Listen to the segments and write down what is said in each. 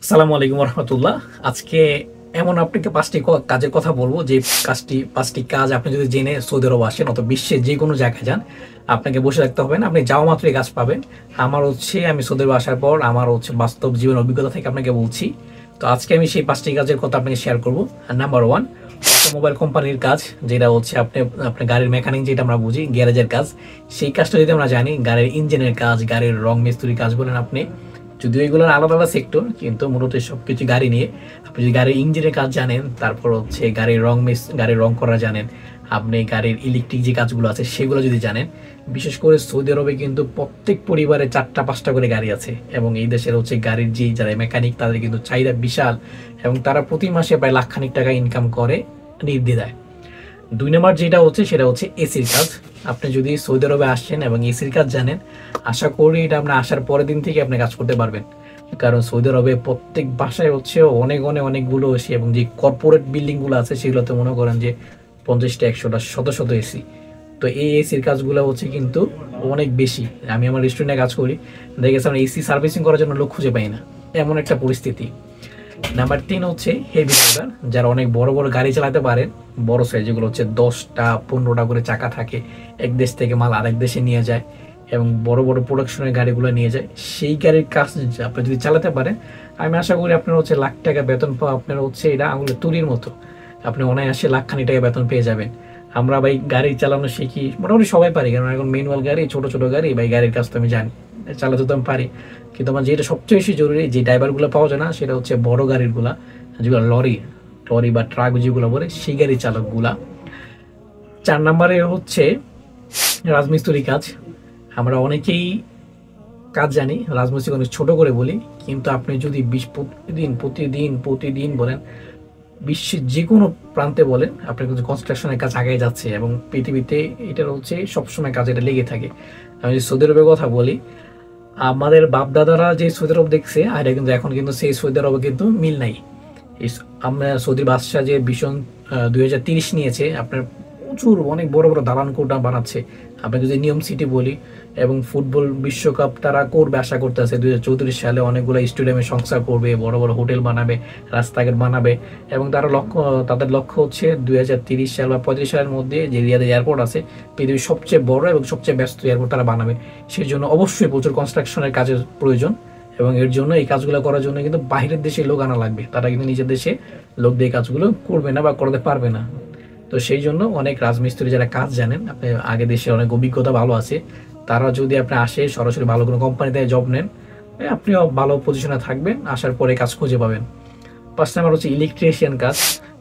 আসসালামু আলাইকুম রহমতুল্লাহ। আজকে এমন আপনাকে পাঁচটি কাজের কথা বলবো, যে পাঁচটি কাজ আপনি যদি জেনে সৌদি আরব আসেন অথবা বিশ্বের যে কোনো জায়গায় যান, আপনাকে বসে থাকতে হবে না, আপনি যাওয়া মাত্রই কাজ পাবেন। আমি সৌদি আরব আসার পর আমার বাস্তব জীবন অভিজ্ঞতা থেকে আপনাকে বলছি। তো আজকে আমি সেই পাঁচটি কাজের কথা আপনাকে শেয়ার করবো। নাম্বার ওয়ান, অটোমোবাইল কোম্পানির কাজ, যেটা হচ্ছে আপনার গাড়ির মেকানিক, যেটা আমরা বুঝি গ্যারেজের কাজ। সেই কাজটা যদি আমরা জানি, গাড়ির ইঞ্জিনের কাজ, গাড়ির রং মিস্ত্রির কাজ বলেন আপনি, যদিও এগুলোর আলাদা আলাদা সেক্টর, কিন্তু মূলত সবকিছু গাড়ি নিয়ে। আপনি যদি গাড়ির ইঞ্জিনের কাজ জানেন, তারপর গাড়ির রং করা জানেন, আপনি গাড়ির ইলেকট্রিক যে কাজগুলো আছে সেগুলো যদি জানেন। বিশেষ করে সৌদি আরবে কিন্তু প্রত্যেক পরিবারে 4টা 5টা করে গাড়ি আছে, এবং এই দেশের গাড়ির যারা মেকানিক, তাদের কিন্তু চাহিদা বিশাল, এবং তারা প্রতি মাসে প্রায় লাখখানিক টাকা ইনকাম করে নির্দ্বিধায়। 2 নম্বর যেটা হচ্ছে, সেটা হচ্ছে এসির কাজ। আপনি যদি সৌদি আরবে আসছেন এবং এসির কাজ জানেন, আশা করি এটা আপনার আসার পরের দিন থেকে আপনি কাজ করতে পারবেন। কারণ সৌদি আরবে প্রত্যেক বাসায় অনেকগুলো এসি, এবং যে কর্পোরেট বিল্ডিংগুলো আছে সেগুলোতে মনে করেন যে 50টা 100টা শত শত এসি। তো এই এসির কাজগুলো হচ্ছে কিন্তু অনেক বেশি। আমি আমার রেস্টুরেন্টে কাজ করি, দেখেছি আমরা এসি সার্ভিসিং করার জন্য লোক খুঁজে পাই না, এমন একটা পরিস্থিতি। নাম্বার 3 হচ্ছে হেভি ড্রাইভার, যারা অনেক বড় বড় গাড়ি চালাতে পারেন। বড় সাইজ, যেগুলো হচ্ছে 10টা 15টা করে চাকা থাকে, এক দেশ থেকে মাল আরেক দেশে নিয়ে যায়, এবং বড় বড় প্রোডাকশনের গাড়িগুলো নিয়ে যায়। সেই গাড়ির কাজ আপনি যদি চালাতে পারেন, আমি আশা করি আপনার লাখ টাকা বেতন পাওয়া, আপনার এটা আঙুলের তুলির মতো। আপনি অনায়াসে লাখখানি টাকা বেতন পেয়ে যাবেন। আমরা ভাই গাড়ি চালানো শিখি, মোটামুটি সবাই পারি, কারণ এখন ম্যানুয়াল গাড়ি, ছোট ছোট গাড়ি, ভাই গাড়ির কাজ তো আমি জানি, চালাতে তো আমি পারি। কিন্তু আমার যেটা সবচেয়ে বেশি জরুরি, যে ড্রাইভারগুলো পাওয়া যায় না, সেটা হচ্ছে বড় গাড়িগুলা, যেগুলো লরি টরি বা ট্রাক যেগুলো বলে, সেই গাড়ি চালকগুলা। 4 নম্বরে হচ্ছে রাজমিস্ত্রি কাজ। আমরা অনেকেই কাজ জানি, রাজমিস্ত্রি অনেক ছোট করে বলি, কিন্তু আপনি যদি প্রতিদিন বলেন, বিশ্বের যে কোনো প্রান্তে বলেন, আপনার কিন্তু কনস্ট্রাকশনের কাজ আগে যাচ্ছে, এবং পৃথিবীতে এটার সবসময় কাজ এটা লেগে থাকে। আমি যদি সৌদি আরবের কথা বলি, আমাদের বাপ দাদারা যে সৌদি আরব দেখছে, আর এটা কিন্তু এখন কিন্তু সেই সৌদি আরবে কিন্তু মিল নাই। আমরা সৌদির বাদশাহ যে ভীষণ 2030 নিয়েছে, আপনার প্রচুর অনেক বড় বড় দালান কোঠা বানাচ্ছে। আমরা যদি নিয়ম সিটি বলি, এবং ফুটবল বিশ্বকাপ তারা করবে আশা করতেছে 2034 সালে, অনেকগুলো স্টেডিয়ামে সংস্কার করবে, বড় বড় হোটেল বানাবে, রাস্তাঘাট বানাবে, এবং তাদের লক্ষ্য হচ্ছে 2030 সাল বা 35 সালের মধ্যে যে রিয়াদের এয়ারপোর্ট আছে, পৃথিবীর সবচেয়ে বড় এবং সবচেয়ে ব্যস্ত এয়ারপোর্ট তারা বানাবে। সেই জন্য অবশ্যই প্রচুর কনস্ট্রাকশনের কাজের প্রয়োজন, এবং এর জন্য এই কাজগুলো করার জন্য কিন্তু বাইরের দেশে লোক আনা লাগবে। তারা কিন্তু নিজের দেশে লোক দিয়ে কাজগুলো করবে না বা করতে পারবে না। তো সেই জন্য অনেক রাজমিস্ত্রি যারা কাজ জানেন, আপনি আগে দেশে অনেক অভিজ্ঞতা ভালো আছে, তারা যদি আপনি আসে সরাসরি ভালো কোনো কোম্পানিতে জব নেন, আপনিও ভালো পজিশনে থাকবেন, আসার পরে কাজ খুঁজে পাবেন। 5 নম্বর হচ্ছে ইলেকট্রিশিয়ান কাজ।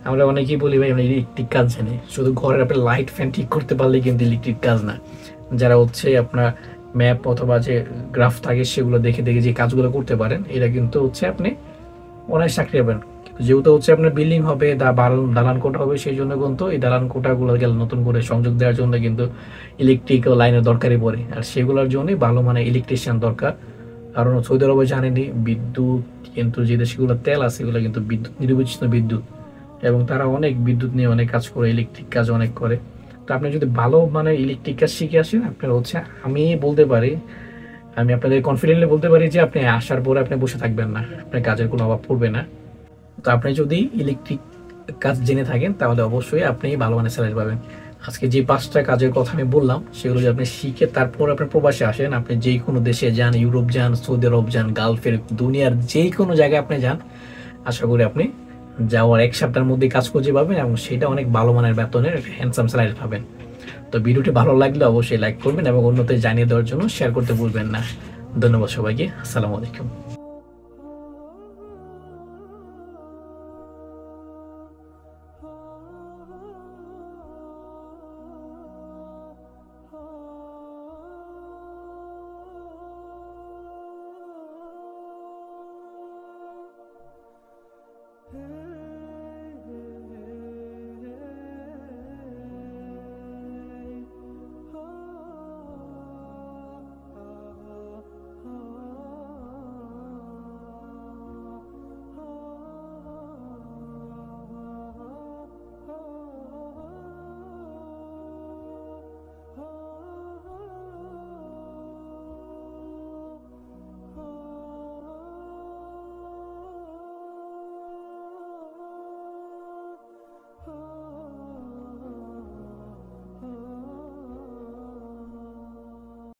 আমরা অনেকেই বলি ভাই আমরা ইলেকট্রিক কাজ জানি, শুধু ঘরের আপনি লাইট ফ্যান ঠিক করতে পারলে কিন্তু ইলেকট্রিক কাজ না। যারা আপনার ম্যাপ অথবা যে গ্রাফ থাকে সেগুলো দেখে দেখে যে কাজগুলো করতে পারেন, এটা কিন্তু আপনি অনেক চাকরি পাবেন। যেহেতু আপনার বিল্ডিং হবে, দালান কোঠা হবে, সেই জন্য কিন্তু এই দালান কোঠাগুলো নতুন করে সংযোগ দেওয়ার জন্য কিন্তু ইলেকট্রিক লাইনের দরকারই পড়ে, আর সেগুলোর জন্যই ভালো মানে ইলেকট্রিশিয়ান দরকার। কারণ সৌদি আরবে জানেনি বিদ্যুৎ, কিন্তু যে দেশগুলো তেল আছে সেগুলো কিন্তু বিদ্যুৎ নিরবচ্ছিন্ন বিদ্যুৎ, এবং তারা অনেক বিদ্যুৎ নিয়ে অনেক কাজ করে, ইলেকট্রিক কাজ অনেক করে। তো আপনি যদি ভালো মানে ইলেকট্রিক কাজ শিখে আসেন, আপনার আমি বলতে পারি, আমি আপনাদের কনফিডেন্টলি বলতে পারি যে আপনি আসার পরে আপনি বসে থাকবেন না, আপনার কাজের কোনো অভাব পড়বে না। তো আপনি যদি ইলেকট্রিক কাজ জেনে থাকেন, তাহলে অবশ্যই আপনি ভালো মানের স্যালারি পাবেন। আজকে যে 5টা কাজের কথা আমি বললাম, সেগুলো যদি আপনি শিখে তারপর আপনি প্রবাসে আসেন, আপনি যে কোনো দেশে যান, ইউরোপ যান, সৌদি আরব যান, গালফের দুনিয়ার যে কোনো জায়গায় আপনি যান, আশা করি আপনি যাওয়ার 1 সপ্তাহের মধ্যে কাজ খুঁজে পাবেন, এবং সেটা অনেক ভালো মানের বেতনের হ্যান্ডসাম স্যালারি পাবেন। তো ভিডিওটি ভালো লাগলে অবশ্যই লাইক করবেন, এবং অন্যদের জানিয়ে দেওয়ার জন্য শেয়ার করতে ভুলবেন না। ধন্যবাদ সবাইকে। আসসালামু আলাইকুম।